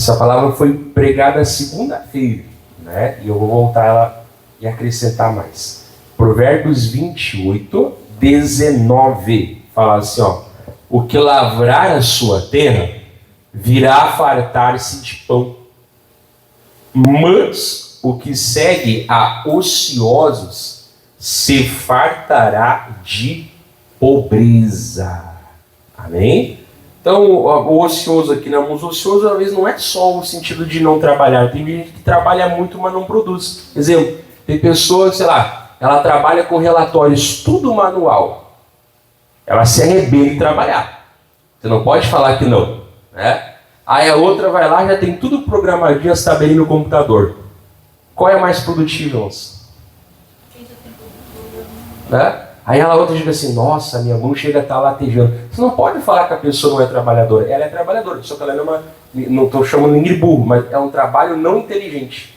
Essa palavra foi pregada segunda-feira, né? E eu vou voltar ela e acrescentar mais. Provérbios 28, 19. Fala assim, ó. O que lavrar a sua terra virá fartar-se de pão. Mas o que segue a ociosos se fartará de pobreza. Amém? Então, o ocioso aqui, não, os ociosos às vezes não é só o sentido de não trabalhar. Tem gente que trabalha muito, mas não produz. Exemplo, tem pessoa, sei lá, ela trabalha com relatórios tudo manual. Ela se arrebenta em trabalhar. Você não pode falar que não, né? Aí a outra vai lá, já tem tudo programadinho, as tabelinhas no computador. Qual é mais produtivo, irmãos? Né? Aí a outra diz assim, nossa, minha mão chega a estar latejando. Você não pode falar que a pessoa não é trabalhadora. Ela é trabalhadora, só que ela não estou chamando ninguém de burro, mas é um trabalho não inteligente.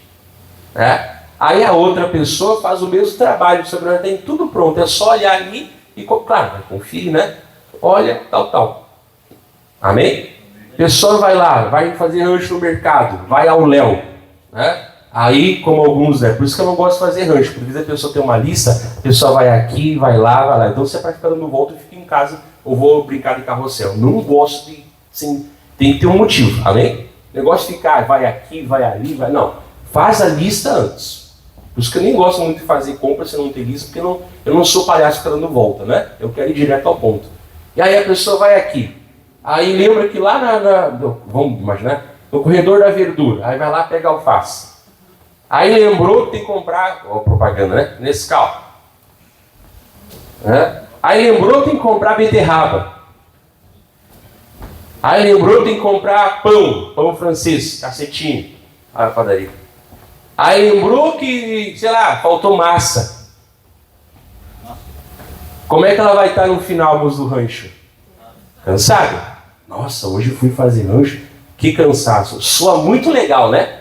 Né? Aí a outra pessoa faz o mesmo trabalho, só que ela tem tudo pronto. É só olhar ali e, claro, vai conferir, né? Olha, tal. Amém? A pessoa vai lá, vai fazer rancho no mercado, vai ao Léo, né? Aí, como alguns, por isso que eu não gosto de fazer rancho, porque às vezes a pessoa tem uma lista, a pessoa vai aqui, vai lá. Então você vai ficar dando volta e fica em casa, ou vou brincar de carrossel. Não gosto de, sim, tem que ter um motivo, amém? O negócio de ficar, vai aqui, vai ali, vai. Não, faz a lista antes. Por isso que eu nem gosto muito de fazer compra se não tem lista, porque eu não sou palhaço ficar dando volta, né? Eu quero ir direto ao ponto. E aí a pessoa vai aqui. Aí lembra que lá vamos imaginar, no corredor da verdura, aí vai lá pegar alface. Aí lembrou que tem que comprar, propaganda, né? Nescau. Aí lembrou que tem que comprar beterraba. Aí lembrou que tem que comprar pão francês, cacetinho. Aí a padaria. Aí lembrou que, sei lá, faltou massa. Como é que ela vai estar no final do rancho? Cansada? Nossa, hoje eu fui fazer rancho. Que cansaço. Soa muito legal, né?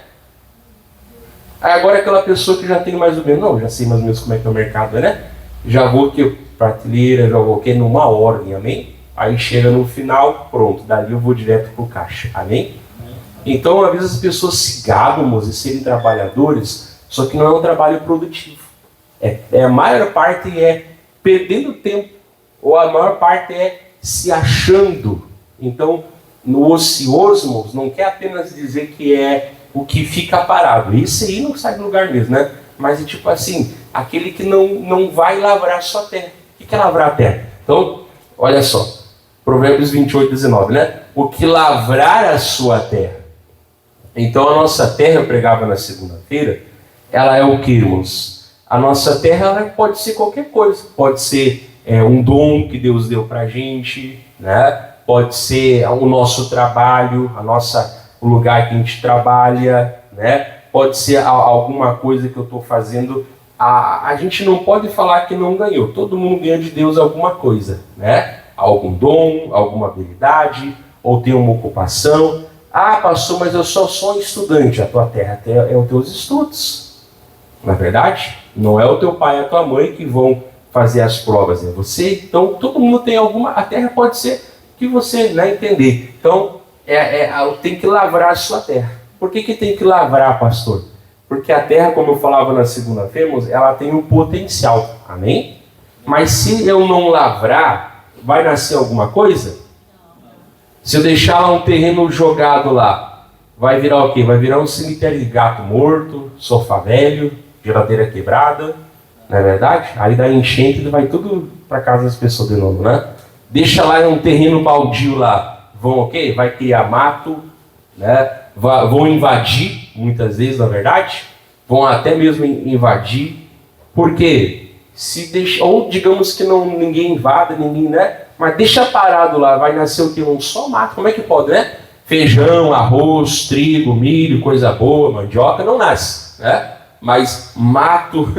Aí agora aquela pessoa que já tem mais ou menos, não, já sei mais ou menos como é que é o mercado, né? Já vou aqui, prateleira, já vou aqui numa ordem, amém? Aí chega no final, pronto, dali eu vou direto pro caixa, amém? Então, às vezes as pessoas se gabam de serem trabalhadores, só que não é um trabalho produtivo. A maior parte é perdendo tempo, ou a maior parte é se achando. Então, no ocioso, não quer apenas dizer que é o que fica parado. Isso aí não sai do lugar mesmo, né? Mas é tipo assim, aquele que não vai lavrar a sua terra. O que é lavrar a terra? Então, olha só, Provérbios 28, 19, né? O que lavrar a sua terra. Então a nossa terra, eu pregava na segunda-feira, ela é o que, irmãos? A nossa terra ela pode ser qualquer coisa. Pode ser um dom que Deus deu pra gente, né? Pode ser o nosso trabalho, o lugar que a gente trabalha, né? Pode ser alguma coisa que eu estou fazendo. A gente não pode falar que não ganhou. Todo mundo ganha de Deus alguma coisa, né? Algum dom, alguma habilidade, ou tem uma ocupação. Ah, pastor, mas eu sou só um estudante. A tua terra é os teus estudos. Não é verdade? Não é o teu pai e a tua mãe que vão fazer as provas, é você. Então, todo mundo tem alguma... A terra pode ser que você, né, entender. Então, tem que lavrar a sua terra. Por que tem que lavrar, pastor? Porque a terra, como eu falava na segunda-feira, ela tem um potencial. Amém? Mas se eu não lavrar, vai nascer alguma coisa? Se eu deixar lá um terreno jogado lá, vai virar o quê? Vai virar um cemitério de gato morto, sofá velho, geladeira quebrada. Não é verdade? Aí dá enchente e vai tudo para casa das pessoas de novo, né? Deixa lá um terreno baldio lá. Vão o quê? Vai criar mato, né? Vão invadir, muitas vezes, na verdade. Vão até mesmo invadir. Por quê? Se deixa, ou digamos que ninguém invada, ninguém, né? Mas deixa parado lá, vai nascer o quê? Um só mato. Como é que pode, né? Feijão, arroz, trigo, milho, coisa boa, mandioca, não nasce, né? Mas mato,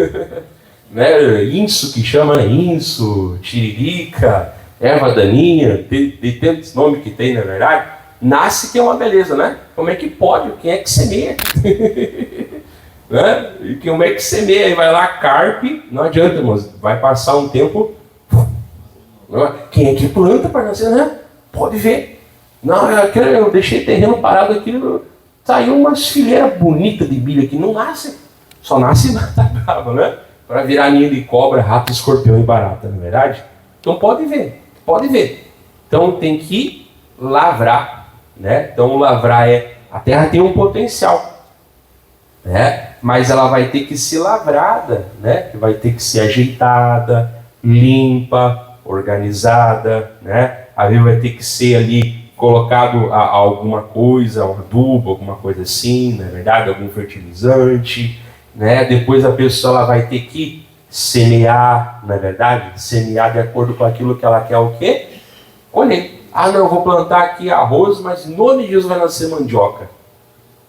né? Inso que chama, né? Inso, tiririca, erva daninha, de tantos nomes que tem, na verdade, nasce que é uma beleza, né? Como é que pode? Quem é que semeia? Né? E como é que semeia? Aí vai lá, carpe, não adianta, irmãos, vai passar um tempo. Quem é que planta para nascer, né? Pode ver. Não, eu deixei terreno parado aqui, saiu umas fileiras bonitas de milho que não nascem. Só nasce batata brava, né? Para virar ninho de cobra, rato, escorpião e barata, não é verdade? Então pode ver, pode ver. Então tem que lavrar, né? Então lavrar a terra tem um potencial, né? Mas ela vai ter que ser lavrada, né? Que vai ter que ser ajeitada, limpa, organizada, né? Às vezes vai ter que ser ali colocado alguma coisa, um adubo, alguma coisa assim, não é verdade? Algum fertilizante, né? Depois a pessoa ela vai ter que semear, não é verdade? Semear de acordo com aquilo que ela quer o quê? Colher. Ah, não, eu vou plantar aqui arroz, mas em nome de Jesus vai nascer mandioca.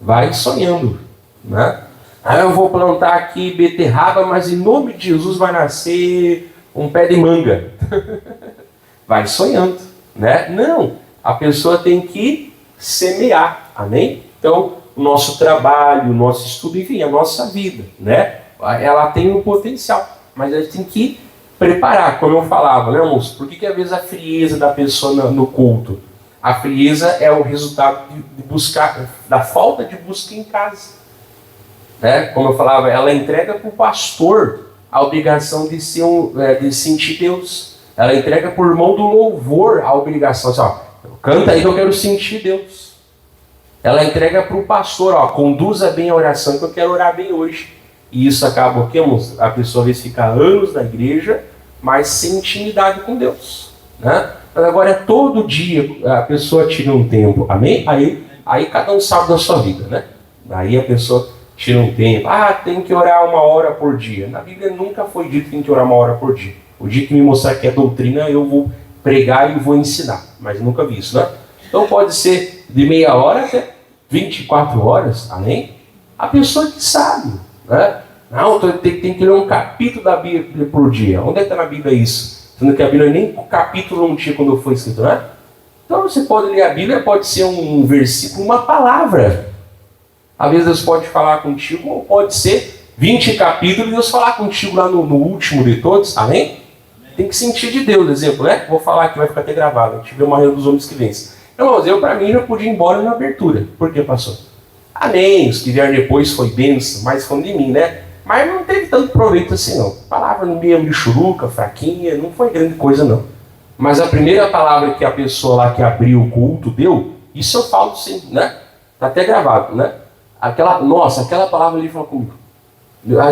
Vai sonhando, né? Ah, eu vou plantar aqui beterraba, mas em nome de Jesus vai nascer um pé de manga. Vai sonhando, né? Não, a pessoa tem que semear, amém? Então, o nosso trabalho, o nosso estudo, enfim, a nossa vida, né? Ela tem um potencial, mas a gente tem que preparar, como eu falava, né, moço? Por que às vezes a frieza da pessoa no culto? A frieza é o resultado de buscar, da falta de busca em casa. Né? Como eu falava, ela entrega para o pastor a obrigação de sentir Deus. Ela entrega por mão do louvor a obrigação. Assim, ó, canta aí que eu quero sentir Deus. Ela entrega para o pastor, ó, conduza bem a oração que eu quero orar bem hoje. E isso acaba o quê, moço? A pessoa às vezes fica anos na igreja, mas sem intimidade com Deus. Né? Mas agora todo dia a pessoa tira um tempo, amém? Aí cada um sabe da sua vida, né? Aí a pessoa tira um tempo, tem que orar 1 hora por dia. Na Bíblia nunca foi dito que tem que orar 1 hora por dia. O dia que me mostrar que é doutrina, eu vou pregar e vou ensinar. Mas nunca vi isso, né? Então pode ser de meia hora até 24 horas, amém? A pessoa que sabe, né? Não, tem que ler um capítulo da Bíblia por dia. Onde é que está na Bíblia isso? Sendo que a Bíblia nem capítulo não tinha quando foi escrito, né? Então você pode ler a Bíblia, pode ser um versículo, uma palavra. Às vezes Deus pode falar contigo, ou pode ser 20 capítulos e Deus falar contigo lá no último de todos, amém? Tem que sentir de Deus, exemplo, né? Vou falar aqui, vai ficar até gravado. A gente vê uma reunião dos homens que vencem. Irmãos, para mim, já podia ir embora na abertura. Por que, pastor? Amém, os que vieram depois foi bênção, mas falando de mim, né? Mas não teve tanto proveito assim, não. Palavra no meio de churuca, fraquinha, não foi grande coisa, não. Mas a primeira palavra que a pessoa lá que abriu o culto deu, isso eu falo sim, né? Tá até gravado, né? Aquela palavra ali falou comigo.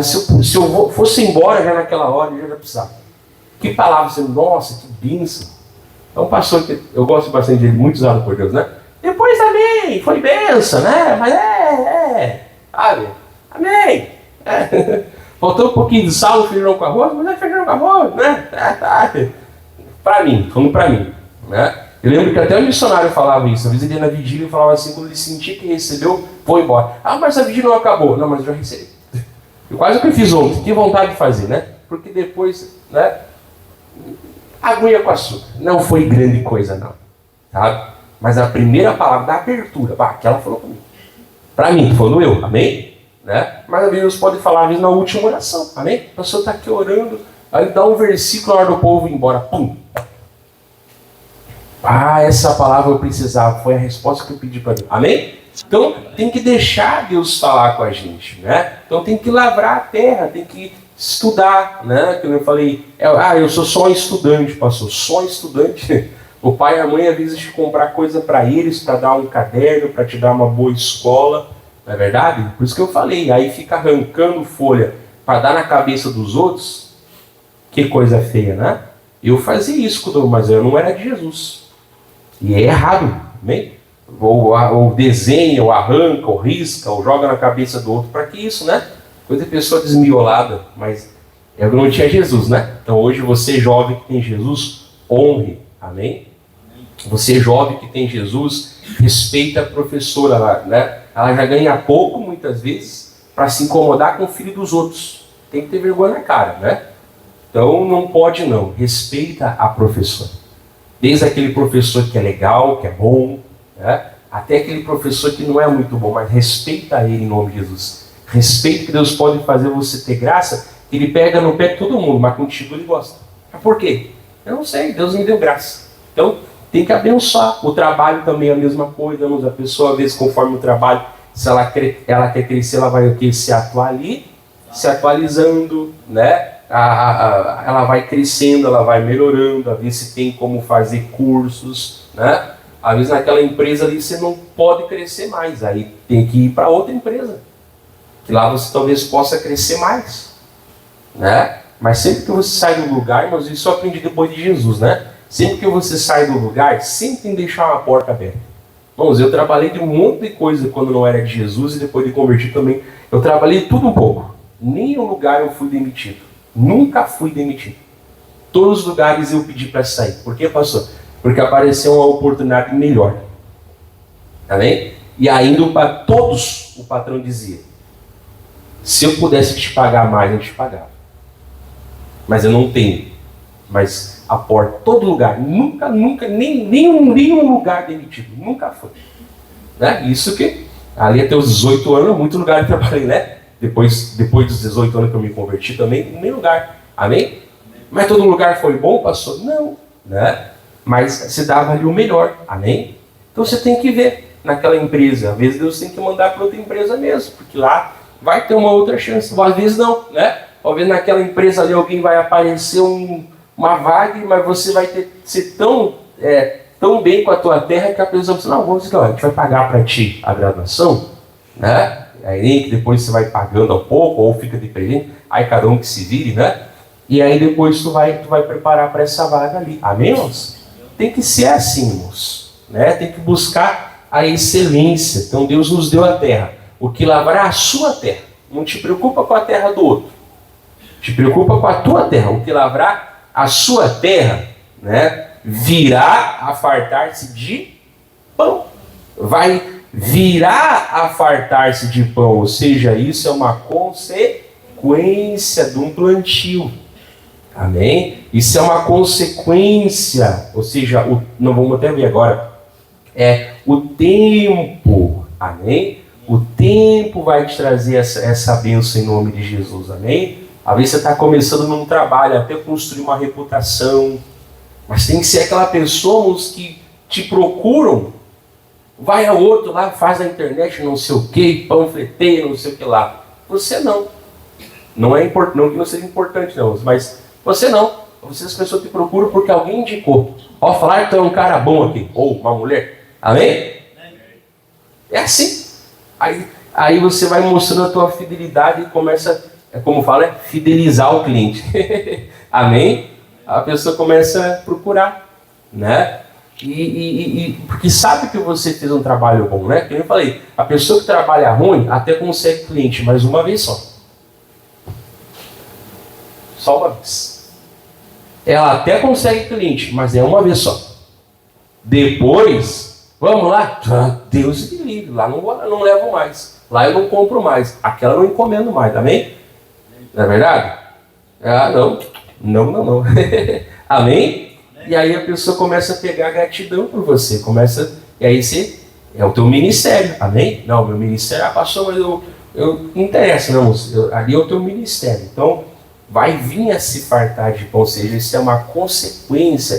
Se eu fosse embora já naquela hora, eu já precisava. Que palavra, você, nossa, que bênção. Então, pastor, eu gosto bastante dele, muito usado por Deus, né? Depois também, foi bênção, né? Mas sabe? Amém. Faltou um pouquinho de sal no feijão com arroz, mas é feijão com arroz, né? Pra mim, falando pra mim, né? Eu lembro que até o missionário falava isso. Às vezes ele ia na vigília e falava assim, quando ele sentia que recebeu, vou embora. Mas a vigília não acabou. Não, mas eu já recebi. Eu quase que eu fiz ontem, tinha vontade de fazer, né? Porque depois, né? Aguinha com açúcar. Não foi grande coisa, não. Sabe? Mas a primeira palavra da abertura, aquela falou comigo. Pra mim, falando eu, amém? Né? Mas às vezes Deus pode falar às vezes, na última oração, amém? A pessoa está aqui orando, aí dá um versículo na hora do povo ir embora, pum! Essa palavra eu precisava, foi a resposta que eu pedi para Deus, amém? Então tem que deixar Deus falar com a gente, né? Então tem que lavrar a terra, tem que estudar, né? Como eu falei, eu sou só estudante, pastor, só estudante. O pai e a mãe às vezes te comprar coisa para eles, para dar um caderno, para te dar uma boa escola. Não é verdade? Por isso que eu falei, aí fica arrancando folha para dar na cabeça dos outros, que coisa feia, né? Eu fazia isso, mas eu não era de Jesus. E é errado, amém? Ou desenha, ou arranca, ou risca, ou joga na cabeça do outro. Para que isso, né? Coisa de pessoa desmiolada, mas eu não tinha Jesus, né? Então hoje você jovem que tem Jesus, honre, amém? Você jovem que tem Jesus, respeita a professora, né? Ela já ganha pouco, muitas vezes, para se incomodar com o filho dos outros. Tem que ter vergonha na cara, né? Então não pode não. Respeita a professora. Desde aquele professor que é legal, que é bom, né? Até aquele professor que não é muito bom, mas respeita ele em nome de Jesus. Respeita que Deus pode fazer você ter graça, que Ele pega no pé de todo mundo, mas contigo Ele gosta. Mas por quê? Eu não sei, Deus me deu graça. Então tem que abençoar. O trabalho também é a mesma coisa, a pessoa às vezes conforme o trabalho Se ela quer crescer, ela vai o quê? Se atualizando, né? Ela vai crescendo, ela vai melhorando, a ver se tem como fazer cursos, né? Às vezes naquela empresa ali você não pode crescer mais, aí tem que ir para outra empresa, que lá você talvez possa crescer mais, né? Mas sempre que você sai do lugar, irmãos, isso eu aprendi depois de Jesus, né? Sempre que você sai do lugar, sempre tem que deixar uma porta aberta. Irmãos, eu trabalhei de um monte de coisa quando não era de Jesus e depois de convertir também. Eu trabalhei tudo um pouco. Nenhum lugar eu fui demitido. Nunca fui demitido. Todos os lugares eu pedi para sair. Por quê, pastor? Porque apareceu uma oportunidade melhor. Amém? E ainda para todos o patrão dizia: se eu pudesse te pagar mais, eu te pagava. Mas eu não tenho. Mas a porta, todo lugar, nunca, nenhum lugar demitido, nunca foi. Né? Isso que, ali até os 18 anos, muito lugar eu trabalhei, né? Depois dos 18 anos que eu me converti também, nem lugar. Amém? Mas todo lugar foi bom, pastor? Não. Né? Mas se dava ali o melhor. Amém? Então você tem que ver naquela empresa. Às vezes Deus tem que mandar para outra empresa mesmo, porque lá vai ter uma outra chance. Às vezes não, né? Talvez naquela empresa ali alguém vai aparecer uma vaga, mas você vai ser tão bem com a tua terra que a pessoa vai dizer: não, vamos dizer, a gente vai pagar para ti a graduação, né? Aí que depois você vai pagando ao pouco, ou fica dependendo, aí cada um que se vire, né? E aí depois tu vai preparar para essa vaga ali. Amém, irmãos? Tem que ser assim, irmãos, né? Tem que buscar a excelência. Então Deus nos deu a terra, o que lavrar a sua terra. Não te preocupa com a terra do outro. Te preocupa com a tua terra, o que lavrar a sua terra, né? Virá a fartar-se de pão. Vai virar a fartar-se de pão, ou seja, isso é uma consequência de um plantio. Amém? Isso é uma consequência, ou seja, não vamos até ver agora, o tempo. Amém? O tempo vai te trazer essa bênção em nome de Jesus. Amém? Às vezes você está começando num trabalho, até construir uma reputação, mas tem que ser aquela pessoa que te procuram, vai a outro lá, faz na internet não sei o que, panfleteia não sei o que lá. Você não. Não é importante, não que não seja importante não, mas você não. As pessoas te procuram porque alguém indicou. Ó, falar então é um cara bom aqui, ou uma mulher. Amém? É assim. Aí você vai mostrando a tua fidelidade e começa, como fala, fidelizar o cliente. Amém? A pessoa começa a procurar, né? Porque sabe que você fez um trabalho bom, né? Como eu falei, a pessoa que trabalha ruim até consegue cliente, mas uma vez só. Só uma vez. Ela até consegue cliente, mas é uma vez só. Depois, vamos lá? Deus me livre, lá não levo mais. Lá eu não compro mais. Aquela eu não encomendo mais, amém? Não é verdade? Ah, não. Não. Amém? E aí a pessoa começa a pegar gratidão por você. E aí você... É o teu ministério. Amém? Não, meu ministério... pastor, mas eu não interessa, não. Ali é o teu ministério. Então, vai vir a se fartar de pão. Ou seja, isso é uma consequência.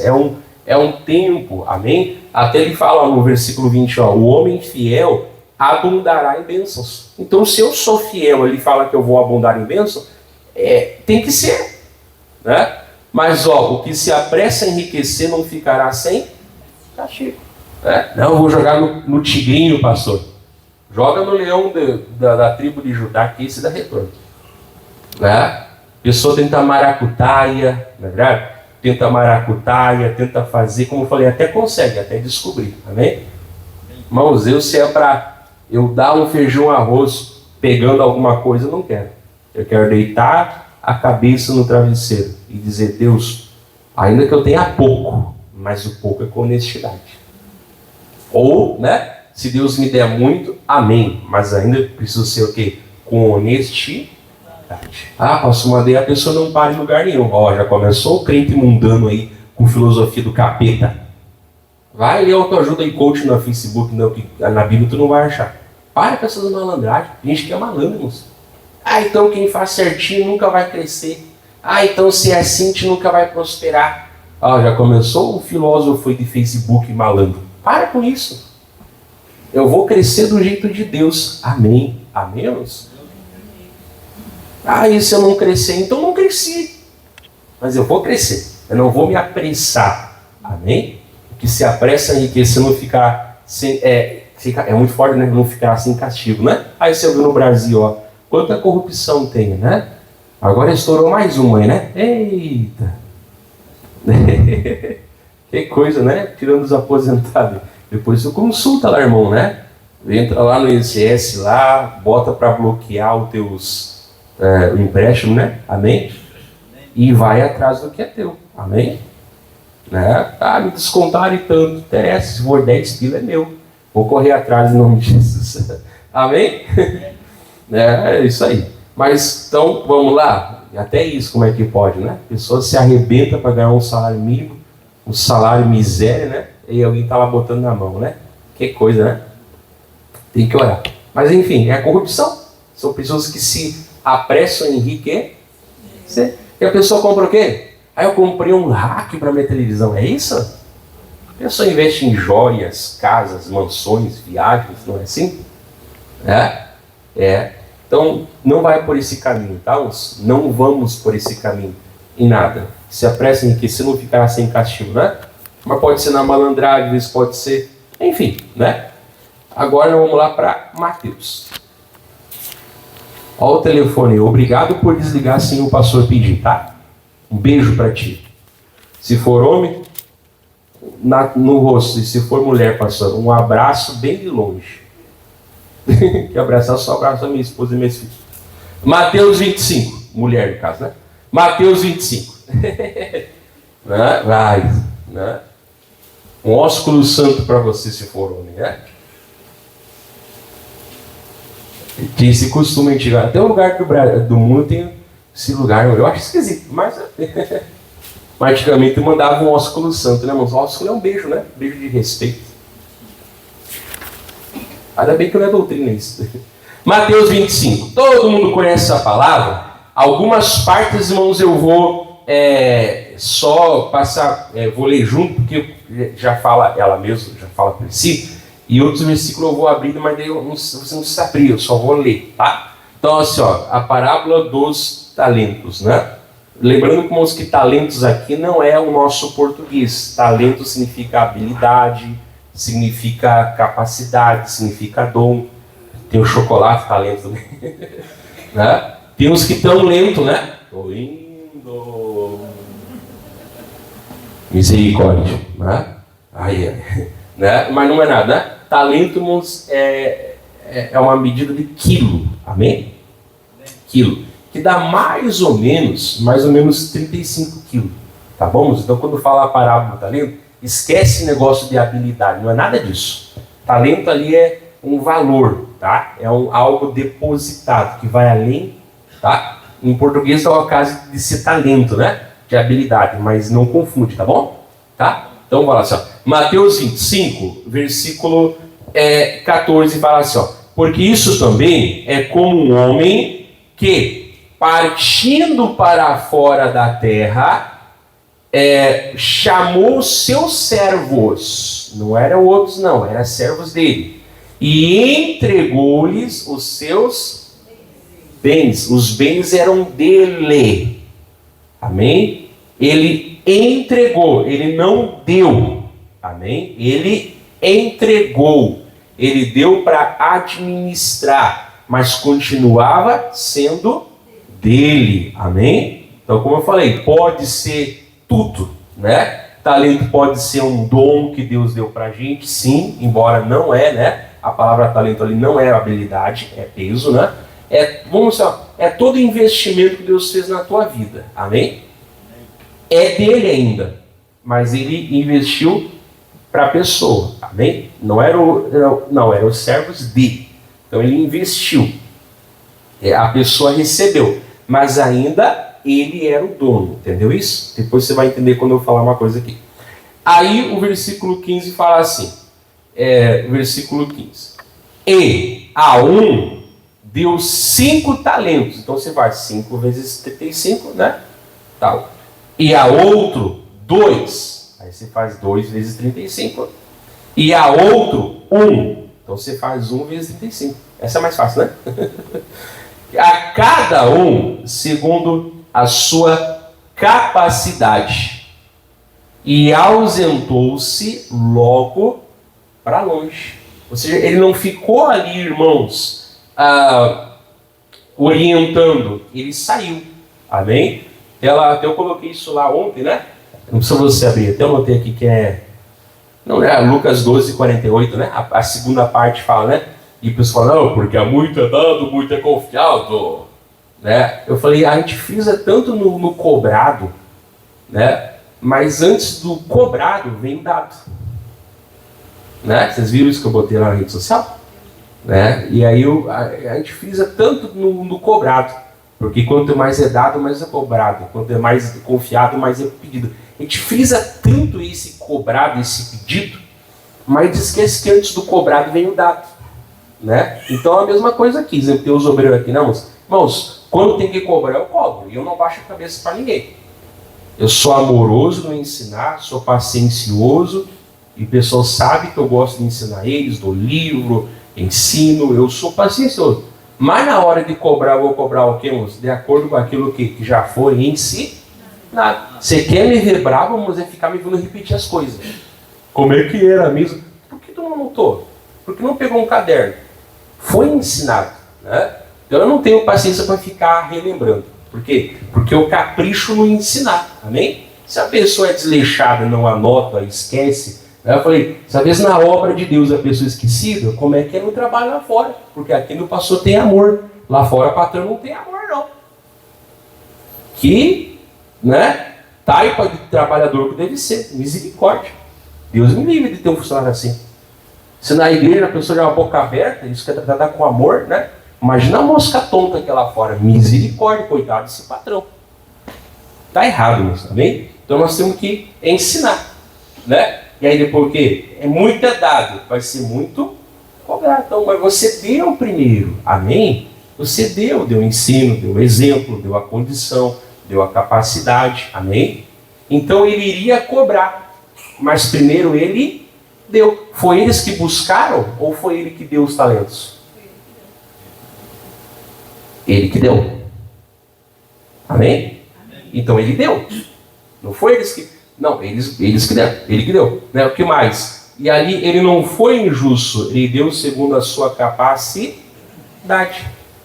É um tempo. Amém? Até ele fala no versículo 20, o homem fiel abundará em bênçãos. Então, se eu sou fiel, ele fala que eu vou abundar em bênçãos, tem que ser, né? Mas o que se apressa a enriquecer não ficará sem castigo. Né? Não, eu vou jogar no tigrinho, pastor. Joga no leão da tribo de Judá, que esse dá retorno. Né? A pessoa tenta maracutaia, não é verdade? Tenta maracutaia, tenta fazer, como eu falei, até consegue, até descobrir. Amém? Irmãos, se é para eu dar um feijão arroz pegando alguma coisa, eu não quero. Eu quero deitar a cabeça no travesseiro e dizer: Deus, ainda que eu tenha pouco, mas o pouco é com honestidade. Ou, né, se Deus me der muito, amém, mas ainda preciso ser o quê? Com honestidade. Pastor, mandei a pessoa não para em lugar nenhum. Já começou o crente mundano aí com filosofia do capeta. Vai ler autoajuda e coach no Facebook, não, que na Bíblia tu não vai achar. Para com essas malandragens, gente que é malandro, moço. Então quem faz certinho nunca vai crescer. Então se é assim, a gente nunca vai prosperar. Já começou o filósofo de Facebook malandro. Para com isso. Eu vou crescer do jeito de Deus. Amém. Amém, irmãos? E se eu não crescer, então não cresci. Mas eu vou crescer. Eu não vou me apressar. Amém? Que se apressa a enriquecer, não ficar sem... É muito forte, né? Não ficar sem castigo, né? Aí você viu no Brasil, ó. Quanta corrupção tem, né? Agora estourou mais uma, né? Eita! Que coisa, né? Tirando os aposentados. Depois você consulta lá, irmão, né? Entra lá no INSS, lá, bota para bloquear os teus o empréstimo, né? Amém? E vai atrás do que é teu. Amém? Né? Me descontaram e tanto. Interessa, se for 10 pila é meu. Vou correr atrás em nome de Jesus. Amém? É isso aí. Mas, então, vamos lá. Até isso, como é que pode, né? A pessoa se arrebenta para ganhar um salário mínimo, um salário miséria, né? E alguém está lá botando na mão, né? Que coisa, né? Tem que orar. Mas, enfim, é a corrupção. São pessoas que se apressam em enriquecer. E a pessoa compra o quê? Eu comprei um rack para minha televisão. É isso? A pessoa investe em joias, casas, mansões, viagens, não é assim? Então, não vai por esse caminho, tá? Não vamos por esse caminho em nada. Se apressa em enriquecer, não ficará sem castigo, né? Mas pode ser na malandragem, às vezes pode ser... Enfim, né? Agora vamos lá para Mateus. Olha o telefone. Obrigado por desligar sem o pastor pedir, tá? Um beijo para ti. Se for homem, no rosto. E se for mulher, pastor, um abraço bem de longe. Que abraçar, só abraço a minha esposa e minhas filhas. Mateus 25. Mulher, no caso, né? Mateus 25. Vai, né? Um ósculo santo para você, se for homem, né? Tem esse costume antigo. Até o lugar do mundo tem esse lugar. Eu acho esquisito, mas antigamente mandava um ósculo santo, né, irmãos? O ósculo é um beijo, né? Beijo de respeito. Ainda bem que não é doutrina isso. Mateus 25. Todo mundo conhece essa palavra. Algumas partes, irmãos, eu vou só passar, vou ler junto, porque já fala ela mesma, já fala por si. E outros versículos eu vou abrir, mas daí você não precisa abrir, eu só vou ler, tá? Então, assim, ó, a parábola dos talentos, né? Lembrando, irmãos, que talentos aqui não é o nosso português. Talento significa habilidade, significa capacidade, significa dom. Tem o chocolate, talento também. Né? Tem uns que estão lentos, né? Tô indo. Misericórdia, né? Né? Mas não é nada, né? Talento, irmãos, é uma medida de quilo, amém? Quilo, que dá mais ou menos 35 quilos, tá bom? Então, quando fala a parábola do talento, esquece negócio de habilidade, não é nada disso. Talento ali é um valor, tá? É algo depositado, que vai além, tá? Em português é o caso de ser talento, né? De habilidade, mas não confunde, tá bom? Tá? Então, vamos lá, assim, ó. Mateus 25, versículo 14, fala assim, ó. Porque isso também é como um homem que, partindo para fora da terra, chamou seus servos. Não eram outros, não, eram servos dele. E entregou-lhes os seus bens. Os bens eram dele. Amém? Ele entregou, ele não deu. Amém? Ele entregou. Ele deu para administrar, mas continuava sendo dele. Amém? Então, como eu falei, pode ser tudo, né? Talento pode ser um dom que Deus deu para a gente, sim, embora não é, né? A palavra talento ali não é habilidade, é peso, né? É todo investimento que Deus fez na tua vida. Amém? É dele ainda, mas ele investiu para a pessoa, amém? Não eram os servos dele. Então ele investiu. A pessoa recebeu, mas ainda ele era o dono, entendeu isso? Depois você vai entender quando eu falar uma coisa aqui. Aí o versículo 15 fala assim, versículo 15. E a um deu 5 talentos. Então você vai 5 vezes 35, né? Tal. E a outro 2. Aí você faz 2 vezes 35. E a outro 1. Então você faz 1 vezes 35. Essa é mais fácil, né? A cada um segundo a sua capacidade. E ausentou-se logo para longe. Ou seja, ele não ficou ali, irmãos, orientando. Ele saiu. Amém? Até eu coloquei isso lá ontem, né? Não precisa você abrir. Até eu notei aqui que não é Lucas 12, 48, né? A segunda parte fala, né? E o pessoal fala, não, porque muito é dado, muito é confiado. Né? Eu falei, a gente frisa tanto no cobrado, né? Mas antes do cobrado vem o dado. Né? Vocês viram isso que eu botei lá na rede social? Né? E aí a gente frisa tanto no cobrado. Porque quanto mais é dado, mais é cobrado. Quanto é mais confiado, mais é pedido. A gente frisa tanto esse cobrado, esse pedido, mas esquece que antes do cobrado vem o dado. Né? Então é a mesma coisa aqui. Tem os obreiros aqui, não? Irmãos, quando tem que cobrar, eu cobro. E eu não baixo a cabeça para ninguém. Eu sou amoroso no ensinar, sou paciencioso. E o pessoal sabe que eu gosto de ensinar eles, dou livro, ensino, eu sou paciencioso. Mas na hora de cobrar, eu vou cobrar o quê, moço? De acordo com aquilo que já foi em si. Nada. Você quer me ver bravo, mas é ficar me vendo repetir as coisas. Como é que era mesmo? Por que tu não anotou? Por que não pegou um caderno? Foi ensinado. Né? Então eu não tenho paciência para ficar relembrando. Por quê? Porque eu capricho no ensinar. Amém? Se a pessoa é desleixada, não anota, esquece. Eu falei, talvez na obra de Deus a pessoa esquecida, como é que é no trabalho lá fora? Porque aqui no pastor tem amor, lá fora o patrão não tem amor não. Que, né, taipa de trabalhador que deve ser, misericórdia. Deus me livre de ter um funcionário assim. Se na igreja a pessoa já é uma boca aberta, isso quer tratar com amor, né? Imagina a mosca tonta que é lá fora, misericórdia, coitado desse patrão. Tá errado, mas tá bem? Então nós temos que ensinar, né? E aí depois o quê? É muito dado, vai ser muito cobrado. Então, mas você deu primeiro, amém? Você deu ensino, deu exemplo, deu a condição, deu a capacidade, amém? Então ele iria cobrar, mas primeiro ele deu. Foi eles que buscaram ou foi ele que deu os talentos? Ele que deu. Amém? Então ele deu. Não foi eles que... Não, eles que deram, ele que deu. Né? O que mais? E ali ele não foi injusto, ele deu segundo a sua capacidade.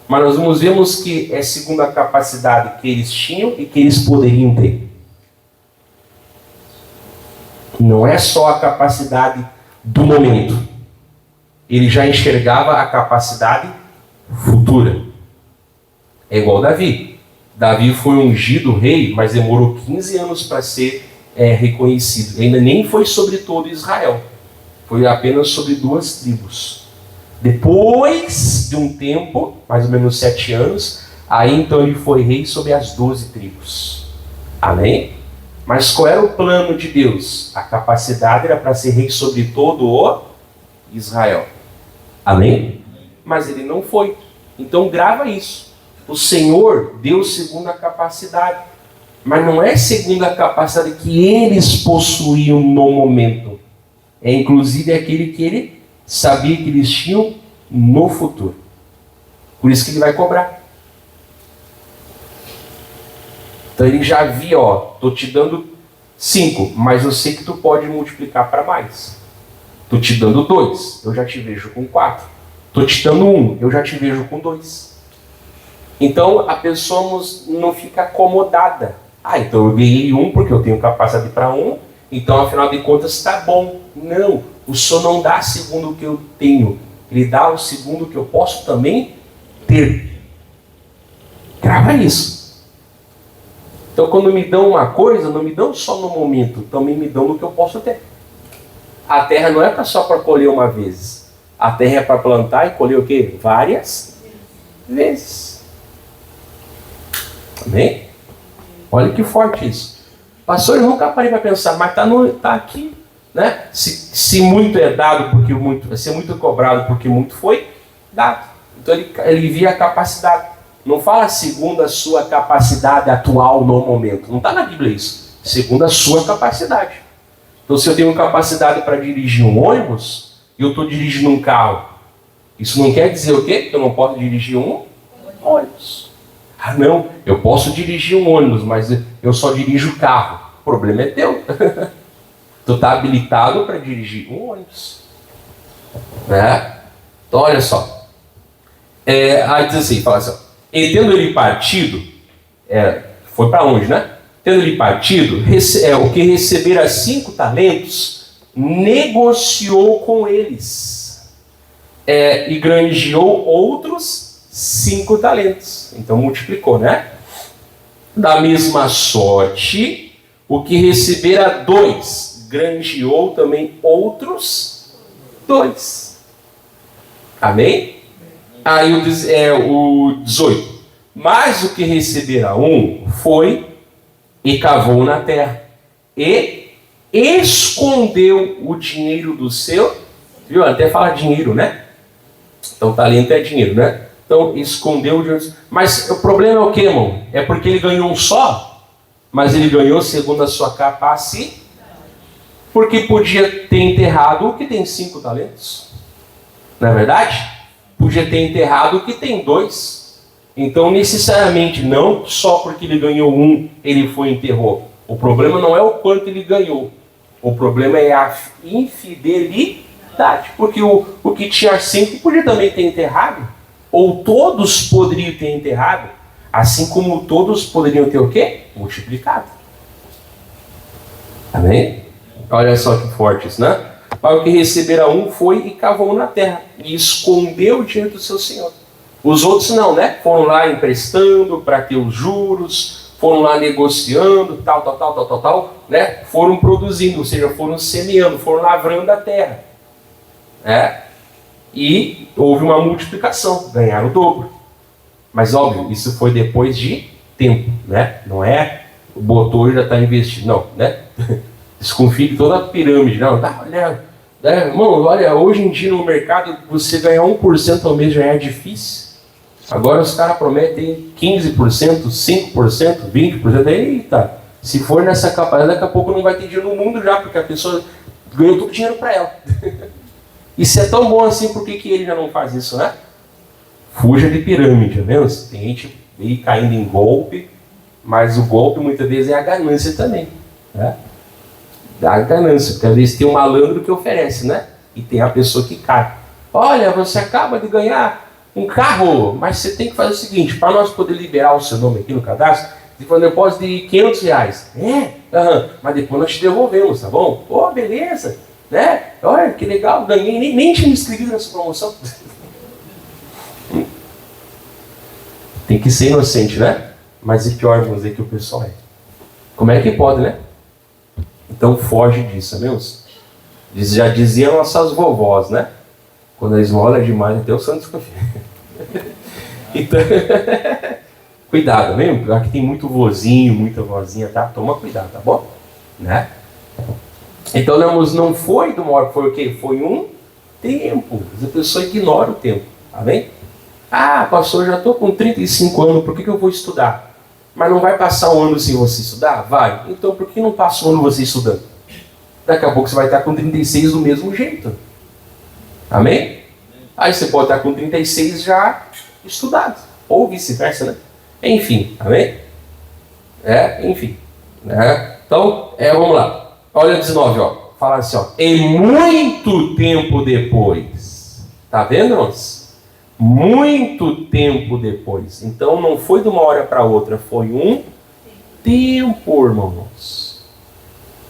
Mas nós vemos que é segundo a capacidade que eles tinham e que eles poderiam ter. Não é só a capacidade do momento. Ele já enxergava a capacidade futura. É igual Davi. Davi foi ungido rei, mas demorou 15 anos para ser reconhecido. Ainda nem foi sobre todo Israel. Foi apenas sobre 2 tribos. Depois de um tempo, mais ou menos 7 anos, aí então ele foi rei sobre as 12 tribos. Amém? Mas qual era o plano de Deus? A capacidade era para ser rei sobre todo o Israel. Amém? Mas ele não foi. Então grava isso. O Senhor deu segundo a capacidade. Mas não é segundo a capacidade que eles possuíam no momento. É inclusive aquele que ele sabia que eles tinham no futuro. Por isso que ele vai cobrar. Então ele já via, estou te dando 5, mas eu sei que tu pode multiplicar para mais. Estou te dando 2, eu já te vejo com 4. Estou te dando 1, eu já te vejo com 2. Então a pessoa não fica acomodada. Então eu ganhei 1 porque eu tenho capacidade para 1, então afinal de contas está bom. Não, o Senhor não dá segundo o que eu tenho, Ele dá o segundo que eu posso também ter. Grava isso. Então quando me dão uma coisa, não me dão só no momento, também me dão no que eu posso ter. A terra não é só para colher uma vez. A terra é para plantar e colher o quê? Várias vezes. Amém? Olha que forte isso. Pastor, eu nunca parei para pensar, mas tá aqui, né? Se muito é dado porque muito, vai ser muito cobrado porque muito foi dado. Então ele via a capacidade. Não fala segundo a sua capacidade atual no momento. Não está na Bíblia isso. Segundo a sua capacidade. Então se eu tenho capacidade para dirigir um ônibus e eu estou dirigindo um carro Isso não quer dizer o quê? Que eu não posso dirigir um ônibus. Ah, não, eu posso dirigir um ônibus, mas eu só dirijo carro. O problema é teu. Tu está habilitado para dirigir um ônibus. Né? Então, olha só. Aí diz assim, fala assim, ó, e tendo ele partido, foi para onde, né? Tendo ele partido, o que recebera 5 talentos, negociou com eles, e granjeou outros 5 talentos. Então multiplicou, né? Da mesma sorte, o que recebera 2, granjeou também outros 2. Amém? Aí o 18. Mas o que recebera 1 foi e cavou na terra e escondeu o dinheiro do seu. Viu? Até fala dinheiro, né? Então talento é dinheiro, né? Então escondeu o dinheiro. Mas o problema é o que, irmão? É porque ele ganhou um só, mas ele ganhou segundo a sua capacidade. Porque podia ter enterrado o que tem 5 talentos. Não é verdade? Podia ter enterrado o que tem 2. Então, necessariamente, não só porque ele ganhou 1, ele foi e enterrou. O problema não é o quanto ele ganhou. O problema é a infidelidade. Porque o que tinha 5 podia também ter enterrado. Ou todos poderiam ter enterrado. Assim como todos poderiam ter o quê? Multiplicado. Amém? Olha só que forte isso, né? Mas o que recebera 1 foi e cavou na terra. E escondeu o dinheiro do seu senhor. Os outros não, né? Foram lá emprestando para ter os juros, foram lá negociando, tal, né? Foram produzindo, ou seja, foram semeando, foram lavrando a terra. Né? E houve uma multiplicação, ganharam o dobro. Mas óbvio, isso foi depois de tempo, né? Não é botou e já está investindo, não, né? Desconfie de toda a pirâmide, não, olha, né? Irmão, olha, hoje em dia no mercado você ganhar 1% ao mês já é difícil. Agora os caras prometem 15%, 5%, 20%. Eita, se for nessa capacidade, daqui a pouco não vai ter dinheiro no mundo já, porque a pessoa ganhou todo o dinheiro para ela. Isso é tão bom assim, por que ele já não faz isso, né? Fuja de pirâmide, tá vendo? Tem gente aí caindo em golpe, mas o golpe muitas vezes é a ganância também, né? Da ganância, porque às vezes tem um malandro que oferece, né? E tem a pessoa que cai. Olha, você acaba de ganhar um carro, mas você tem que fazer o seguinte, para nós poder liberar o seu nome aqui no cadastro, você faz um depósito de R$500. Mas depois nós te devolvemos, tá bom? Beleza, né? Olha, que legal, ganhei, nem tinha me inscrito nessa promoção. Tem que ser inocente, né? Mas e pior, vamos dizer que o pessoal é. Como é que pode, né? Então foge disso, meus. Já diziam nossas vovós, né? Quando a esmola é demais, até o santo desconfia. Então, cuidado, mesmo? Aqui tem muito vozinho, muita vozinha, tá? Toma cuidado, tá bom? Né? Então, não foi do maior, foi o quê? Foi um tempo. A pessoa ignora o tempo, tá bem? Pastor, já estou com 35 anos, por que eu vou estudar? Mas não vai passar um ano sem você estudar? Vai. Então, por que não passa um ano você estudando? Daqui a pouco você vai estar com 36 do mesmo jeito. Amém? Aí você pode estar com 36 já estudado. Ou vice-versa, né? Enfim, amém? Enfim. Né? Então, vamos lá. Olha 19, ó. Fala assim, ó. E muito tempo depois. Tá vendo, irmãos? Muito tempo depois. Então, não foi de uma hora para outra. Foi um tempo, irmãos.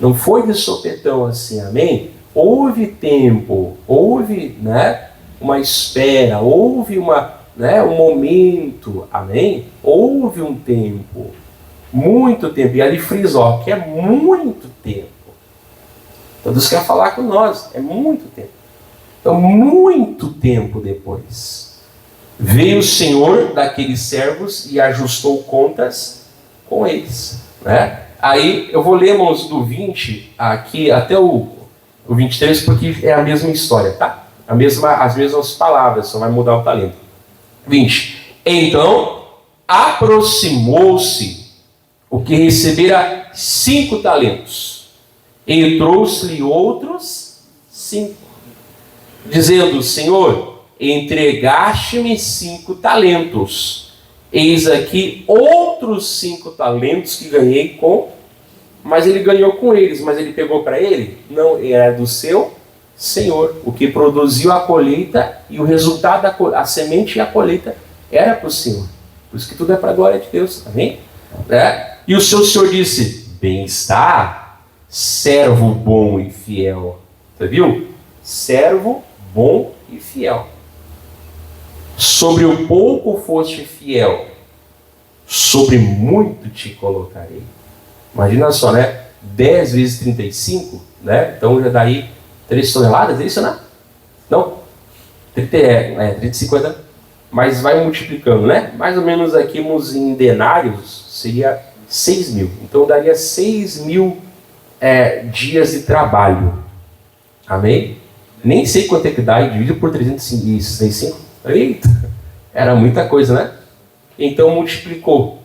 Não foi de sopetão assim, amém? Houve tempo, houve, né, uma espera, houve um momento, amém? Houve um tempo, muito tempo. E ali frisou que é muito tempo. Então Deus quer falar com nós, é muito tempo. Então, muito tempo depois, veio o Senhor daqueles servos e ajustou contas com eles, né? Aí eu vou ler, irmãos, do 20 aqui até o 23, porque é a mesma história, tá? As mesmas palavras, só vai mudar o talento. 20. Então, aproximou-se o que recebera 5 talentos, e trouxe-lhe outros 5, dizendo: Senhor, entregaste-me 5 talentos. Eis aqui outros 5 talentos que ganhei com... Mas ele ganhou com eles, mas ele pegou para ele? Não, era do seu Senhor. O que produziu a colheita e o resultado a semente e a colheita era para o Senhor. Por isso que tudo é para a glória de Deus, amém? E o seu Senhor disse, bem está, servo bom e fiel. Você viu? Servo bom e fiel. Sobre o pouco foste fiel, sobre muito te colocarei. Imagina só, né? 10 vezes 35, né? Então já dá aí 3 toneladas, é isso, né? Não? 30, 50, mas vai multiplicando, né? Mais ou menos aqui em denários seria 6 mil. Então daria 6 mil dias de trabalho. Amém? Nem sei quanto é que dá, e dividido por 365. Eita! Era muita coisa, né? Então multiplicou.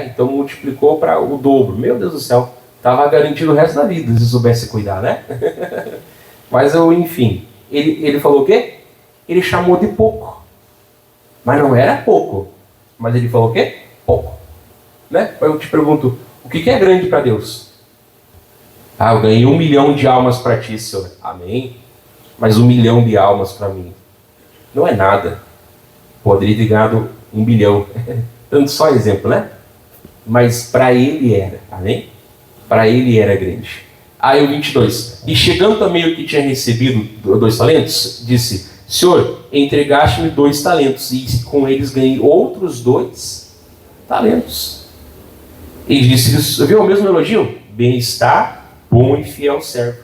Então multiplicou para o dobro. Meu Deus do céu, estava garantido o resto da vida se soubesse cuidar, né? Mas enfim, ele falou o quê? Ele chamou de pouco. Mas não era pouco. Mas ele falou o quê? Pouco. Eu te pergunto, o que é grande para Deus? Eu ganhei 1 milhão de almas para ti, Senhor. Amém. Mas 1 milhão de almas para mim não é nada. Poderia ter ganhado 1 bilhão. Tanto só exemplo, né? Mas para ele era, amém? Para ele era grande. Aí o 22. E chegando também o que tinha recebido 2 talentos, disse, Senhor, entregaste-me 2 talentos, e com eles ganhei outros 2 talentos. E disse, viu o mesmo elogio? Bem-estar, bom e fiel servo.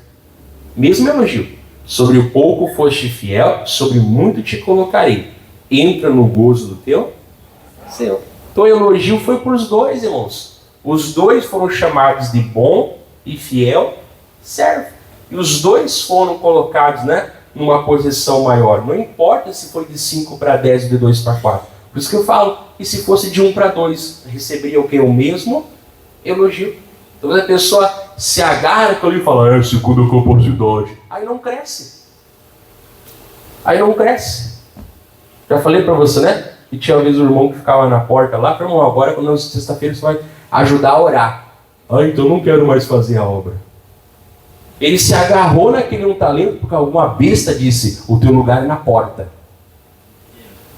Mesmo elogio. Sobre o pouco foste fiel, sobre muito te colocarei. Entra no gozo do teu Senhor. Então o elogio foi para os 2, irmãos. Os 2 foram chamados de bom e fiel servo. E os 2 foram colocados, numa posição maior. Não importa se foi de 5 para 10 ou de 2 para 4. Por isso que eu falo que se fosse de 1 para 2, receberia o quê? O mesmo elogio. Então a pessoa se agarra com ele e fala, segunda capacidade. Aí não cresce. Já falei para você, E tinha uma vez um irmão que ficava na porta lá, irmão, agora quando é sexta-feira você vai ajudar a orar. Então eu não quero mais fazer a obra. Ele se agarrou naquele 1 talento porque alguma besta disse, o teu lugar é na porta.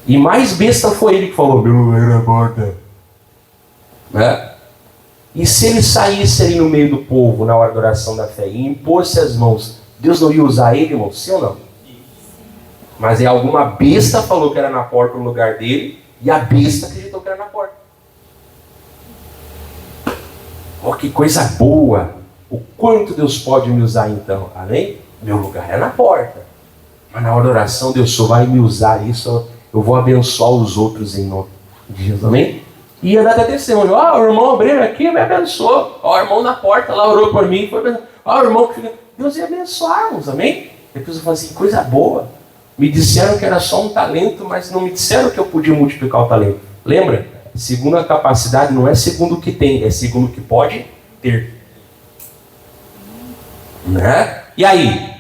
E mais besta foi ele que falou, meu lugar é na porta. E se ele saísse ali no meio do povo, na hora da oração da fé, e impôsse as mãos, Deus não ia usar ele, irmão? Sim ou não? Mas alguma besta falou que era na porta no lugar dele, e a besta acreditou que era na porta. Que coisa boa! O quanto Deus pode me usar então? Amém? Meu lugar é na porta. Mas na hora da oração, Deus só vai me usar isso, eu vou abençoar os outros em nome de Jesus. Amém? E ia dar até testemunho. O irmão obreiro aqui me abençoou. O irmão na porta lá orou por mim. O irmão que fica... Deus ia abençoar-nos, amém? Depois eu falei assim, coisa boa. Me disseram que era só 1 talento, mas não me disseram que eu podia multiplicar o talento. Lembra? Segundo a capacidade, não é segundo o que tem, é segundo o que pode ter. E aí?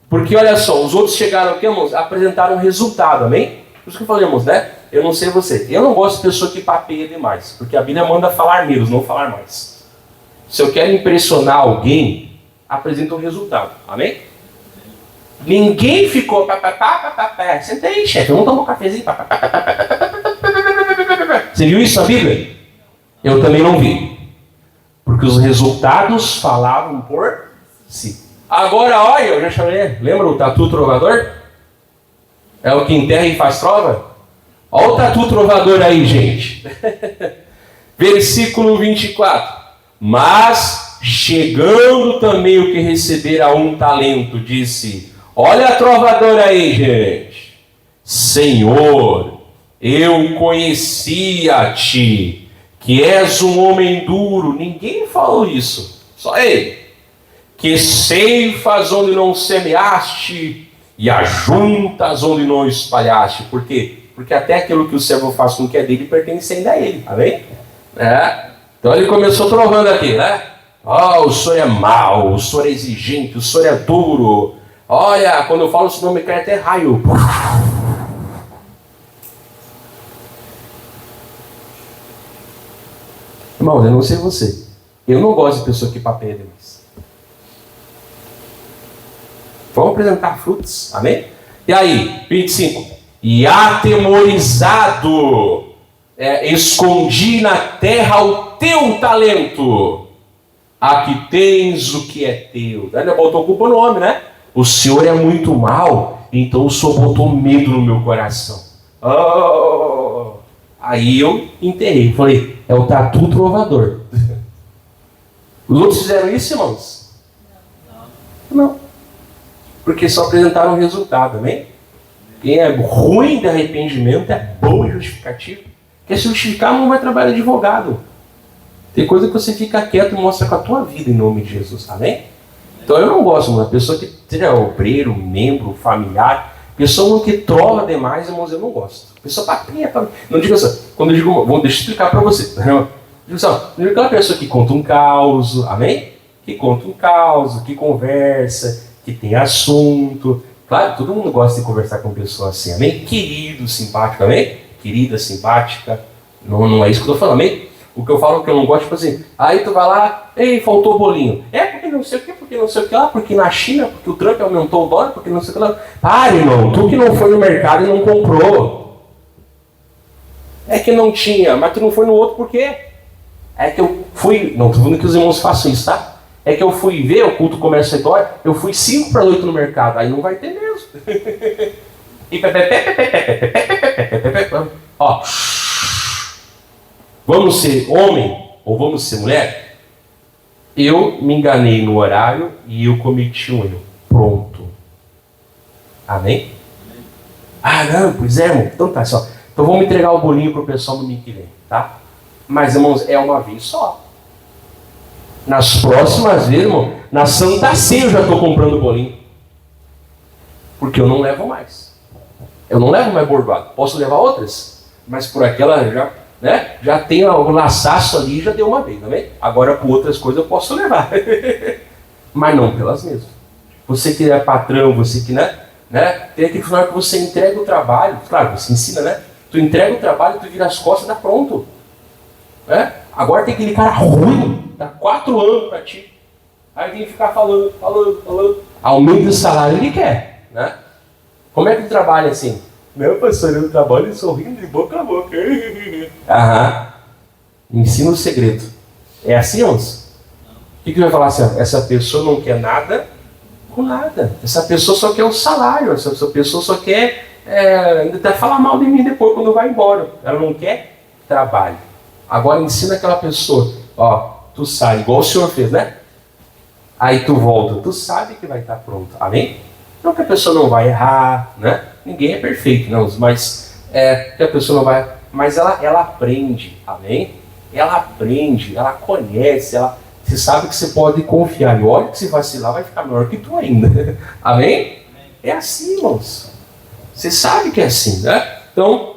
Porque olha só, os outros chegaram aqui, irmãos, apresentaram um resultado, amém? Por isso que eu falei, irmãos, Eu não sei você. Eu não gosto de pessoa que papeia demais, porque a Bíblia manda falar menos, não falar mais. Se eu quero impressionar alguém, apresenta um resultado, amém? Ninguém ficou senta aí, chefe, vamos tomar um cafezinho. Você viu isso na Bíblia? Eu também não vi. Porque os resultados falavam por si. Agora, olha, eu já chamei, lembra o Tatu Trovador? É o que enterra e faz trova? Olha o Tatu Trovador aí, gente. Versículo 24. Mas, chegando também o que recebera 1 talento, disse... Olha a trovadora aí, gente. Senhor, eu conhecia-te, que és um homem duro. Ninguém falou isso, só ele. Que ceifas onde não semeaste e ajuntas onde não espalhaste. Por quê? Porque até aquilo que o servo faz com que é dele pertence ainda a ele, amém? Então ele começou trovando aqui, o senhor é mau, o senhor é exigente, o senhor é duro. Olha, quando eu falo esse nome, cai até raio. Irmãos, eu não sei você. Eu não gosto de pessoa que papeia demais. Vamos apresentar frutos. Amém? E aí, 25. E atemorizado, escondi na terra o teu talento. Aqui tens o que é teu. Ele botou culpa no homem, né? O Senhor é muito mal, então o Senhor botou medo no meu coração. Oh! Aí eu enterrei. Falei, é o tatu trovador. Os outros fizeram isso, irmãos? Não. Porque só apresentaram o resultado, amém? Quem é ruim de arrependimento é bom e justificativo. Quer se justificar, não vai trabalhar de advogado. Tem coisa que você fica quieto e mostra com a tua vida em nome de Jesus, amém? Então eu não gosto, uma pessoa que seja obreiro, membro, familiar, pessoa que trova demais, irmãos, eu não gosto. Pessoa papinha, não diga assim, quando eu digo, deixa eu explicar para você. Não digo assim, não digo aquela pessoa que conta um caos, amém? Que conta um caos, que conversa, que tem assunto. Claro, todo mundo gosta de conversar com pessoa assim, amém? Querido, simpático, amém? Querida, simpática. Não é isso que eu estou falando, amém? O que eu falo que eu não gosto, tipo assim, aí tu vai lá, ei, faltou o bolinho. É porque não sei o que, porque não sei o que lá, porque na China, porque o Trump aumentou o dólar, porque não sei o que lá. Para, irmão, tu que não foi no mercado e não comprou. É que não tinha, mas tu não foi no outro por quê? É que eu fui, não estou falando que os irmãos façam isso, tá? É que eu fui ver o culto começa agora, eu fui 5 para 8 no mercado, aí não vai ter mesmo. Ó, vamos ser homem ou vamos ser mulher? Eu me enganei no horário e eu cometi um erro. Pronto. Amém? Ah, não, pois é, irmão. Então tá, só. Então vamos entregar o bolinho pro pessoal no domingo que vem, tá? Mas, irmãos, é uma vez só. Nas próximas vezes, irmão, na Santa Ceia eu já estou comprando bolinho. Porque eu não levo mais. Eu não levo mais bordoado. Posso levar outras? Mas por aquela já tem o laçaço ali, já deu uma vez, também. Agora por outras coisas eu posso levar. Mas não pelas mesmas. Você que é patrão, você que, né? Tem aquele final que você entrega o trabalho. Claro, você ensina, né? Tu entrega o trabalho, tu vira as costas e dá pronto. Né? Agora tem aquele cara ruim, dá 4 anos pra ti. Aí tem que ficar falando. Aumento o salário ele quer, né? Como é que tu trabalha assim? Meu pastor, eu trabalho sorrindo de boca a boca. Aham. Ensina o segredo. É assim, irmãos? O que vai falar assim? Essa pessoa não quer nada com nada. Essa pessoa só quer o salário. Essa pessoa só quer ainda até falar mal de mim depois quando vai embora. Ela não quer trabalho. Agora ensina aquela pessoa, ó, tu sai, igual o Senhor fez, né? Aí tu volta, tu sabe que vai estar pronto, amém? Não que a pessoa não vai errar, né? Ninguém é perfeito, não, mas que a pessoa não vai, mas ela aprende, amém? Ela aprende, ela conhece, você sabe que você pode confiar, e olha que se vacilar vai ficar melhor que tu ainda, amém? É assim, irmãos. Você sabe que é assim, né? Então,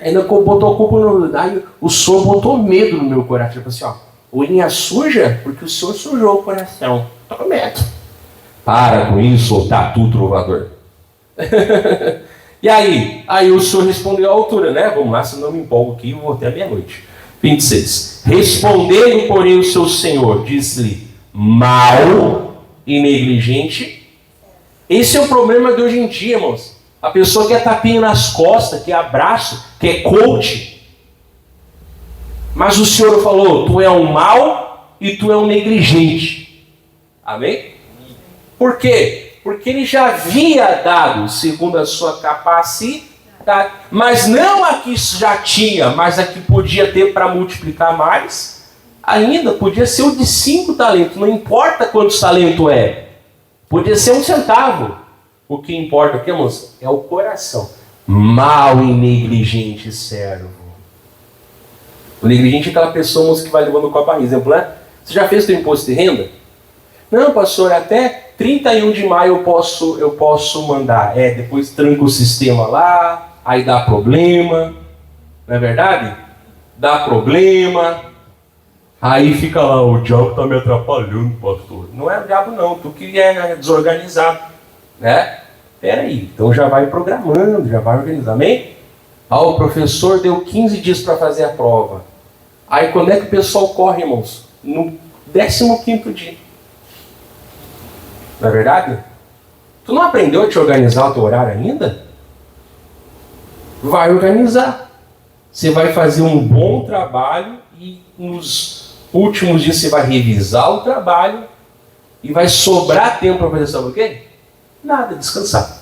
ainda botou a culpa aí o Senhor botou medo no meu coração. Tipo assim, ó, unha suja, porque o Senhor sujou o coração. Tô medo. Para com isso, ô tatu trovador. E aí o Senhor respondeu à altura, né? Vamos lá, senão eu me empolgo aqui e vou até meia-noite. 26. Respondendo, porém, o seu Senhor, disse-lhe, mau e negligente. Esse é o problema de hoje em dia, irmãos. A pessoa quer tapinha nas costas, quer abraço, quer coach. Mas o Senhor falou, tu é um mau e tu é um negligente. Amém? Por quê? Porque ele já havia dado, segundo a sua capacidade, mas não a que já tinha, mas a que podia ter para multiplicar mais. Ainda podia ser o de 5 talentos, não importa quantos talentos é. Podia ser 1 centavo. O que importa aqui, moça, é o coração. Mau e negligente servo. O negligente é aquela pessoa, moça, que vai levando com a barriga. Exemplo, né? Você já fez o seu imposto de renda? Não, pastor, até 31 de maio eu posso mandar. Depois tranca o sistema lá, aí dá problema. Não é verdade? Dá problema. Aí fica lá, o diabo está me atrapalhando, pastor. Não é o diabo não, tu que é desorganizado. Né? Peraí, então já vai programando, já vai organizando, amém? O professor deu 15 dias para fazer a prova. Aí quando é que o pessoal corre, irmãos? No 15º dia. Não é verdade? Tu não aprendeu a te organizar o teu horário ainda? Vai organizar. Você vai fazer um bom trabalho e nos últimos dias você vai revisar o trabalho e vai sobrar tempo para fazer, sabe o quê? Nada, descansar.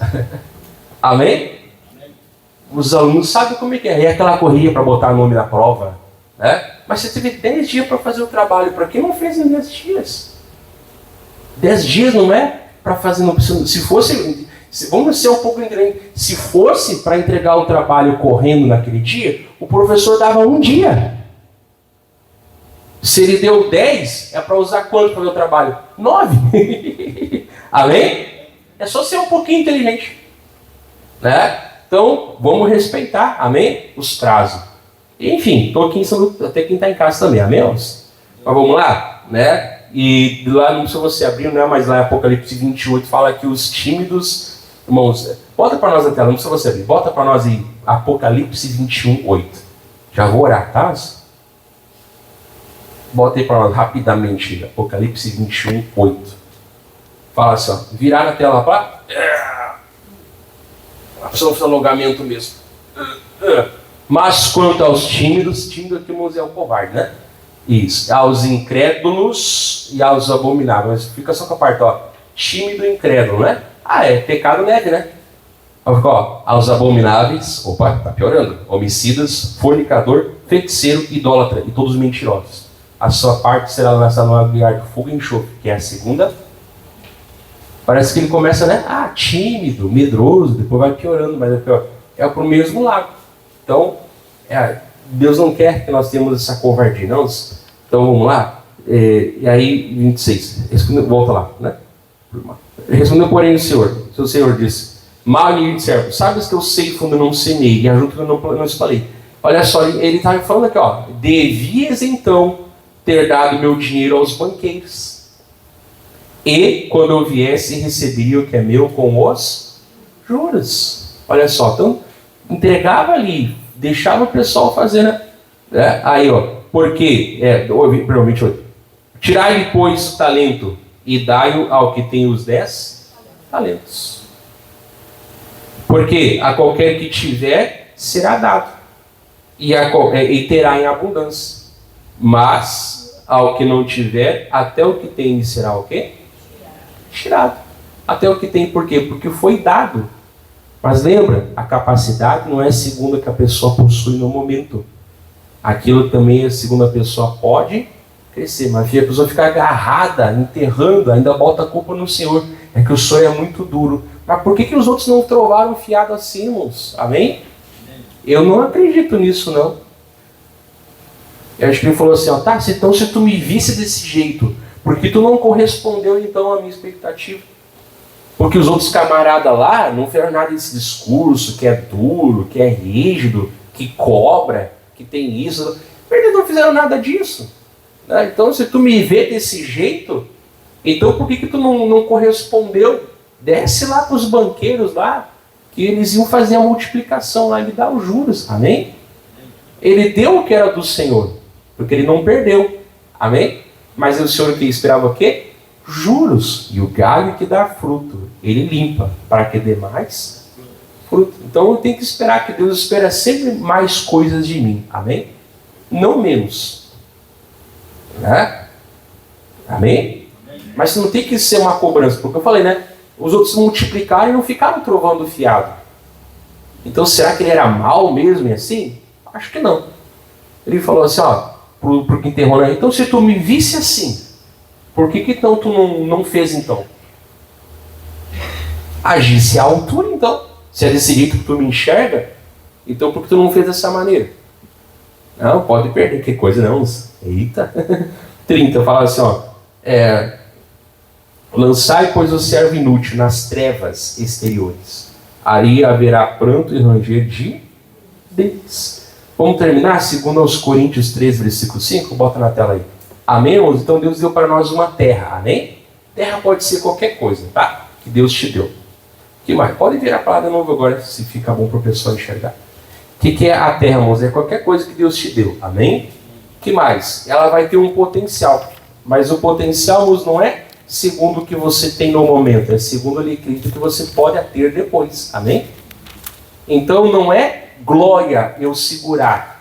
Amém? Os alunos sabem como é que é. E aquela correria para botar nome na prova, né? Mas você teve 10 dias para fazer o trabalho. Para quem não fez em 10 dias? 10 dias não é para fazer. Não precisa, se fosse, vamos ser um pouco inteligentes. Se fosse para entregar o trabalho correndo naquele dia, o professor dava um dia. Se ele deu 10, é para usar quanto para o trabalho? 9. Amém? É só ser um pouquinho inteligente, né? Então, vamos respeitar, amém? Os prazos. Enfim, estou aqui ensinando até quem está em casa também, amém? Mas vamos lá, né? E lá, não precisa você abrir, não é? Mas lá em Apocalipse 28 fala que os tímidos, irmãos, bota para nós na tela, não precisa você abrir, bota para nós aí, Apocalipse 21, 8. Já vou orar, tá? Bota aí para nós rapidamente, Apocalipse 21, 8. Fala assim, ó, virar na tela para... A pessoa não faz alongamento mesmo. Mas quanto aos tímidos, tímido aqui, irmãos, é o covarde, né? Isso. Aos incrédulos e aos abomináveis. Fica só com a parte, ó. Tímido e incrédulo, né? Ah, é pecado leve, né? Ó, aos abomináveis, opa, tá piorando. Homicidas, fornicador, feiticeiro, idólatra e todos mentirosos. A sua parte será lançada no lugar de fogo e enxofre, que é a segunda. Parece que ele começa, né? Ah, tímido, medroso, depois vai piorando, mas é pro mesmo lado. Então, Deus não quer que nós tenhamos essa covardia, não? Então vamos lá. E aí, 26. Volta lá, né? Respondeu, porém, o Senhor disse: mal inimigo de servo, sabes que eu sei quando não semeei e ajudo que eu não espalhei. Olha só, ele está falando aqui, ó. Devias então ter dado meu dinheiro aos banqueiros. E quando eu viesse, receberia o que é meu com os juros. Olha só, então entregava ali, deixava o pessoal fazer, né? Aí, ó, porque, provavelmente, tirai-lhe, pois, o talento e dai-o ao que tem os 10 talentos. Porque a qualquer que tiver, será dado, e terá em abundância. Mas ao que não tiver, até o que tem será o quê? Tirado. Até o que tem, por quê? Porque foi dado. Mas lembra, a capacidade não é segundo a que a pessoa possui no momento. Aquilo também a segunda pessoa pode crescer, mas a pessoa fica agarrada, enterrando, ainda bota a culpa no Senhor. É que o sonho é muito duro. Mas por que os outros não trovaram fiado assim, irmãos? Amém? Eu não acredito nisso, não. Eu acho que ele falou assim, ó, tá, então se tu me visse desse jeito, porque tu não correspondeu então à minha expectativa? Porque os outros camaradas lá não fizeram nada desse discurso, que é duro, que é rígido, que cobra, que tem isso. Eles não fizeram nada disso. Né? Então se tu me vê desse jeito, então por que tu não correspondeu? Desce lá para os banqueiros lá, que eles iam fazer a multiplicação lá, ele dá os juros, amém? Ele deu o que era do Senhor, porque ele não perdeu, amém? Mas o Senhor que esperava o quê? Juros. E o galho que dá fruto, ele limpa, para que dê mais fruto. Então eu tenho que esperar, que Deus espera sempre mais coisas de mim, amém? Não menos. Né? Amém? Mas não tem que ser uma cobrança, porque eu falei, né? Os outros multiplicaram e não ficaram trovando fiado. Então será que ele era mal mesmo e assim? Acho que não. Ele falou assim, ó, pro que enterrou, né? Então se tu me visse assim, por que então tu não fez então? Agisse à altura então. Se é desse jeito que tu me enxerga, então por que tu não fez dessa maneira? Não, pode perder, que coisa não. Eita. 30, fala assim, ó. Lançai, pois, o servo inútil nas trevas exteriores. Ali haverá pranto e ranger de dentes. Vamos terminar? Segundo aos Coríntios 3, versículo 5. Bota na tela aí. Amém, irmãos? Então Deus deu para nós uma terra. Amém? Terra pode ser qualquer coisa, tá? Que Deus te deu. O que mais? Pode virar para lá de novo agora, se fica bom para o pessoal enxergar. O que é a terra, irmãos? É qualquer coisa que Deus te deu. Amém? Que mais? Ela vai ter um potencial. Mas o potencial, irmãos, não é segundo o que você tem no momento, é segundo o Cristo que você pode ter depois. Amém? Então não é glória eu segurar.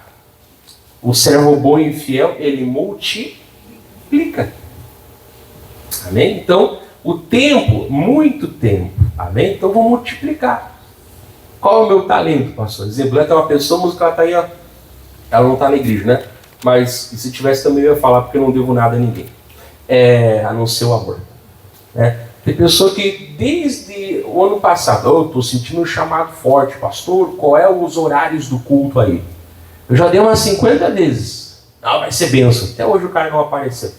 O servo bom e fiel, ele multiplica. Amém? Então, o tempo, muito tempo. Amém? Então, vou multiplicar. Qual é o meu talento, pastor? Exemplo, é uma pessoa, música, ela está aí, ó, ela não está na igreja, né? Mas se tivesse também eu ia falar, porque eu não devo nada a ninguém. A não ser o amor. Né? Tem pessoa que desde o ano passado, eu estou sentindo um chamado forte, pastor, qual é os horários do culto aí? Eu já dei umas 50 vezes. Não, vai ser benção. Até hoje o cara não apareceu.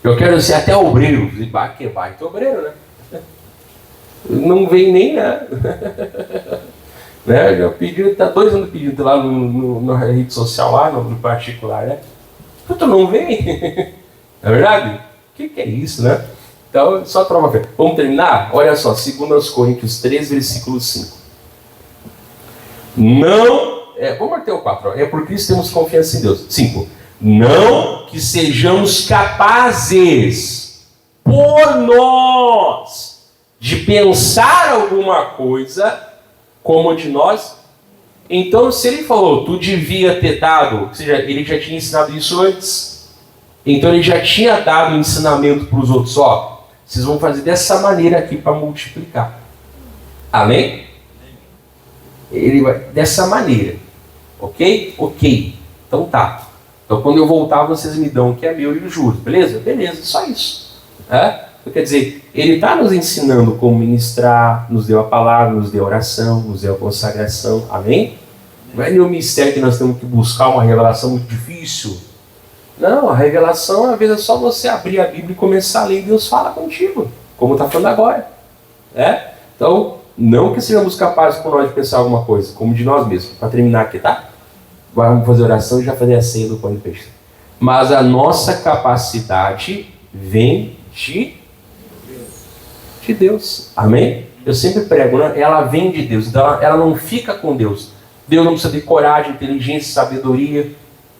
Eu quero ser até obreiro. Que baita obreiro, né? Não vem nem, né? Já pediu, está 2 anos pedindo lá na rede social, lá no particular, né? Tu não vem? Não é verdade? O que é isso, né? Então, só para uma vez. Vamos terminar? Olha só, 2 Coríntios 3, versículo 5. Não, vamos até o 4. É por Cristo temos confiança em Deus. 5. Não que sejamos capazes, por nós, de pensar alguma coisa como de nós. Então, se ele falou, tu devia ter dado, ou seja, ele já tinha ensinado isso antes. Então, ele já tinha dado o ensinamento para os outros. Ó, vocês vão fazer dessa maneira aqui para multiplicar. Amém? Ele vai dessa maneira. Ok? Ok. Então tá. Então, quando eu voltar, vocês me dão o que é meu e o juros. Beleza? Beleza, só isso. Então, quer dizer, ele está nos ensinando como ministrar, nos deu a palavra, nos deu a oração, nos deu a consagração. Amém? Não é nenhum mistério que nós temos que buscar uma revelação muito difícil. Não, a revelação, às vezes, é só você abrir a Bíblia e começar a ler e Deus fala contigo, como está falando agora. Então, não que sejamos capazes por nós de pensar alguma coisa, como de nós mesmos. Para terminar aqui, tá? Agora vamos fazer oração e já fazer a ceia do pão e peixe. Mas a nossa capacidade vem de Deus. Amém? Eu sempre prego, né? Ela vem de Deus. Então ela não fica com Deus. Deus não precisa de coragem, inteligência, sabedoria.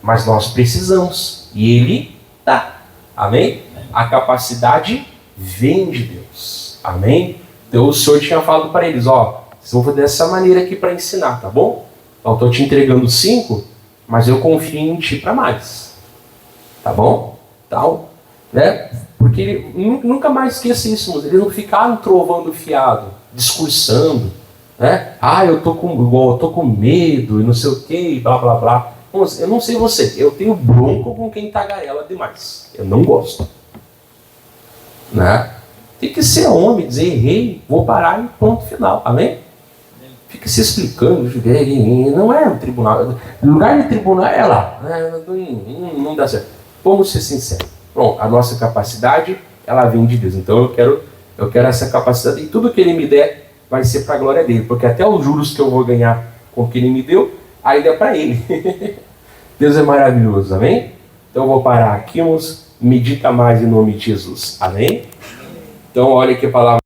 Mas nós precisamos. E Ele dá. Amém? A capacidade vem de Deus. Amém? Então o Senhor tinha falado para eles, ó, vocês vão fazer dessa maneira aqui para ensinar, tá bom? Então, eu estou te entregando 5, mas eu confio em ti para mais. Tá bom? Então, né? Porque ele nunca mais esqueça isso, eles não ficaram trovando fiado, discursando, né? Eu tô com medo e não sei o que, blá blá blá. Eu não sei você, eu tenho bronco com quem tagarela demais. Eu não gosto. Né? Tem que ser homem, dizer errei, vou parar e ponto final. Amém? Fica se explicando, não é um tribunal. O lugar de tribunal é lá. Não dá certo. Vamos ser sinceros. Bom, a nossa capacidade, ela vem de Deus. Então eu quero essa capacidade. E tudo que Ele me der vai ser para a glória dEle. Porque até os juros que eu vou ganhar com o que Ele me deu, ainda é para Ele. Deus é maravilhoso, amém? Então eu vou parar aqui, medita mais em nome de Jesus. Amém? Então olha que a palavra.